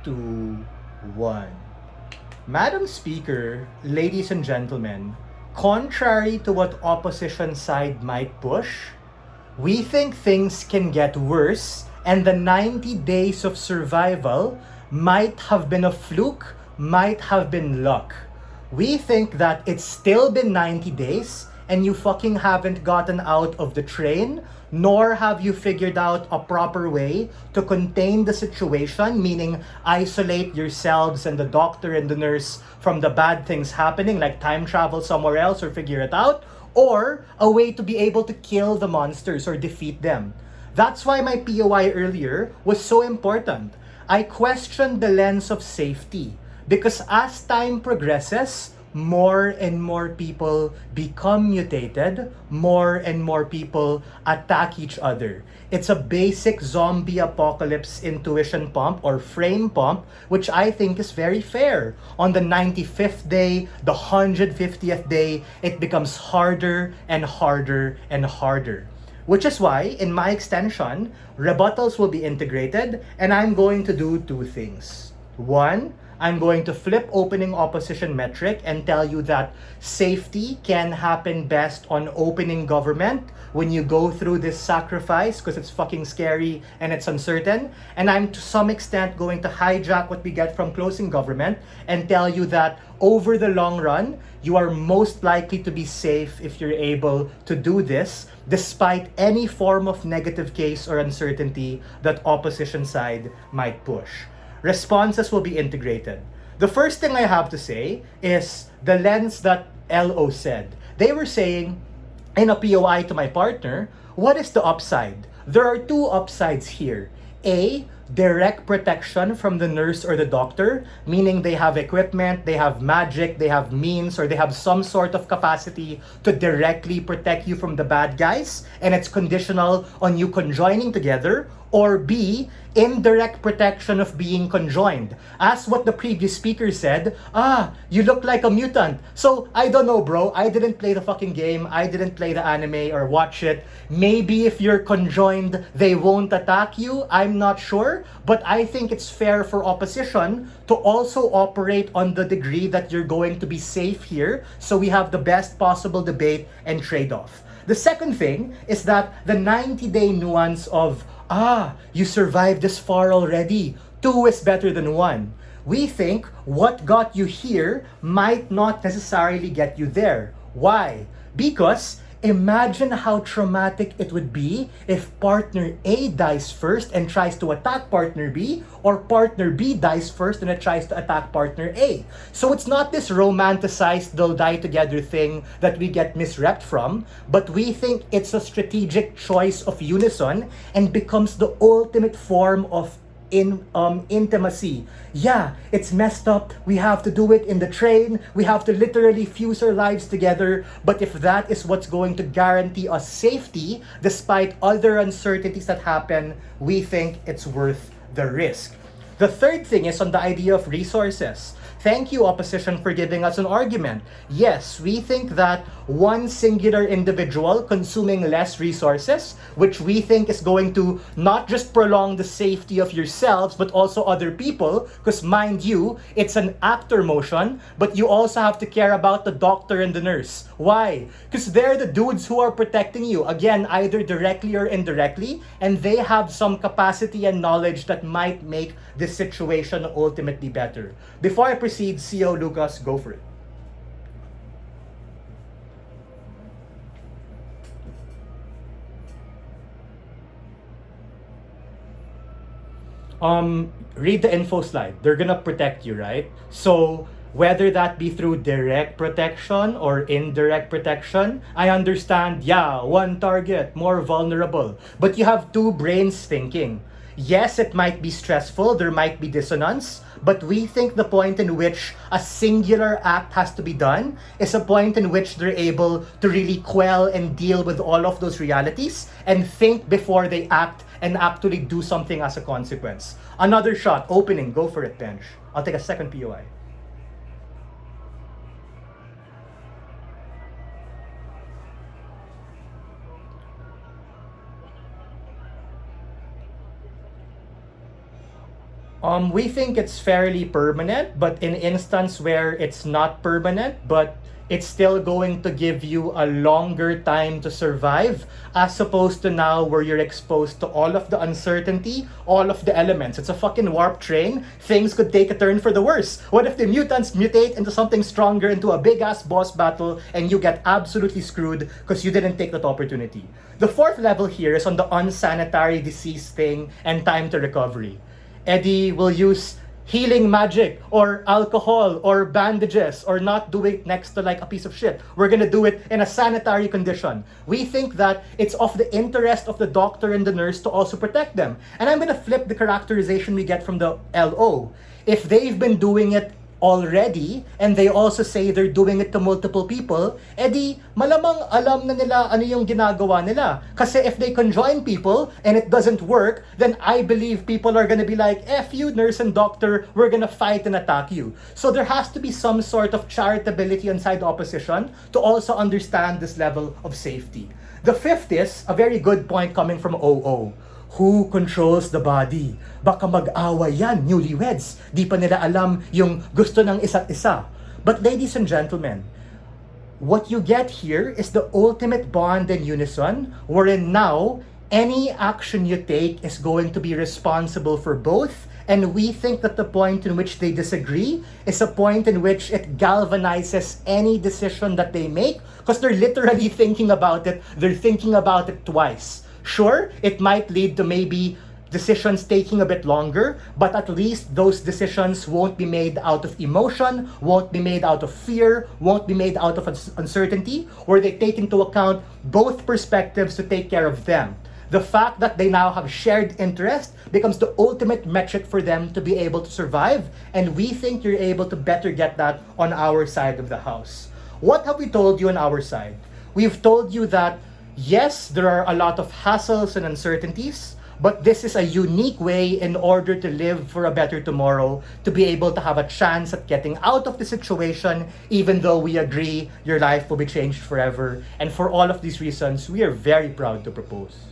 2, 1. Madam Speaker, ladies and gentlemen, contrary to what opposition side might push, we think things can get worse and the 90 days of survival might have been a fluke, might have been luck. We think that it's still been 90 days and you fucking haven't gotten out of the train, nor have you figured out a proper way to contain the situation, meaning isolate yourselves and the doctor and the nurse from the bad things happening, like time travel somewhere else or figure it out, or a way to be able to kill the monsters or defeat them. That's why my POI earlier was so important. I questioned the lens of safety because as time progresses, more and more people become mutated, more and more people attack each other. It's a basic zombie apocalypse intuition pump or frame pump, which I think is very fair. On the 95th day, the 150th day, it becomes harder and harder and harder. Which is why, in my extension, rebuttals will be integrated, and I'm going to do two things. One, I'm going to flip opening opposition metric and tell you that safety can happen best on opening government when you go through this sacrifice because it's fucking scary and it's uncertain. And I'm to some extent going to hijack what we get from closing government and tell you that over the long run, you are most likely to be safe if you're able to do this despite any form of negative case or uncertainty that opposition side might push. Responses will be integrated. The first thing I have to say is the lens that LO said. They were saying, in a POI to my partner, what is the upside? There are two upsides here. A, direct protection from the nurse or the doctor, meaning they have equipment, they have magic, they have means, or they have some sort of capacity to directly protect you from the bad guys, and it's conditional on you conjoining together. Or B, indirect protection of being conjoined. As what the previous speaker said, you look like a mutant. So, I don't know, bro. I didn't play the fucking game. I didn't play the anime or watch it. Maybe if you're conjoined, they won't attack you. I'm not sure. But I think it's fair for opposition to also operate on the degree that you're going to be safe here. So we have the best possible debate and trade-off. The second thing is that the 90-day nuance of you survived this far already. 2 is better than 1. We think what got you here might not necessarily get you there. Why? Because imagine how traumatic it would be if partner A dies first and tries to attack partner B, or partner B dies first and it tries to attack partner A. So it's not this romanticized they'll die together thing that we get misrepped from, but we think it's a strategic choice of unison and becomes the ultimate form of intimacy. Yeah, it's messed up. We have to do it in the train. We have to literally fuse our lives together. But if that is what's going to guarantee us safety, despite other uncertainties that happen, we think it's worth the risk. The third thing is on the idea of resources. Thank you, opposition, for giving us an argument. Yes, we think that one singular individual consuming less resources, which we think is going to not just prolong the safety of yourselves, but also other people, because mind you, it's an actor motion, but you also have to care about the doctor and the nurse. Why? Because they're the dudes who are protecting you, again, either directly or indirectly, and they have some capacity and knowledge that might make this situation ultimately better. Before I proceed, CO Lucas, go for it. Read the info slide. They're gonna protect you, right? So whether that be through direct protection or indirect protection, I understand, one target, more vulnerable. But you have two brains thinking. Yes, it might be stressful, there might be dissonance, but we think the point in which a singular act has to be done is a point in which they're able to really quell and deal with all of those realities and think before they act and actually do something as a consequence. Another shot, opening, go for it, bench. I'll take a second POI. We think it's fairly permanent, but in instance where it's not permanent, but it's still going to give you a longer time to survive, as opposed to now where you're exposed to all of the uncertainty, all of the elements. It's a fucking warp train. Things could take a turn for the worse. What if the mutants mutate into something stronger, into a big-ass boss battle, and you get absolutely screwed because you didn't take that opportunity? The fourth level here is on the unsanitary disease thing and time to recovery. Eddie will use healing magic or alcohol or bandages or not do it next to like a piece of shit. We're gonna do it in a sanitary condition. We think that it's of the interest of the doctor and the nurse to also protect them. And I'm gonna flip the characterization we get from the LO. If they've been doing it already and they also say they're doing it to multiple people, edi malamang alam na nila ano yung ginagawa nila. Kasi if they conjoin people and it doesn't work, then I believe people are gonna be like, F you, nurse and doctor, we're gonna fight and attack you. So there has to be some sort of charitability inside the opposition to also understand this level of safety. The fifth is a very good point coming from OO. Who controls the body? Baka mag-away yan, newlyweds. Di pa nila alam yung gusto ng isa't isa. But ladies and gentlemen, what you get here is the ultimate bond and unison, wherein now, any action you take is going to be responsible for both. And we think that the point in which they disagree is a point in which it galvanizes any decision that they make, because they're literally thinking about it. They're thinking about it twice. Sure, it might lead to maybe decisions taking a bit longer, but at least those decisions won't be made out of emotion, won't be made out of fear, won't be made out of uncertainty, where they take into account both perspectives to take care of them. The fact that they now have shared interest becomes the ultimate metric for them to be able to survive, and we think you're able to better get that on our side of the house. What have we told you on our side? We've told you that yes, there are a lot of hassles and uncertainties, but this is a unique way in order to live for a better tomorrow, to be able to have a chance at getting out of the situation, even though we agree your life will be changed forever. And for all of these reasons, we are very proud to propose.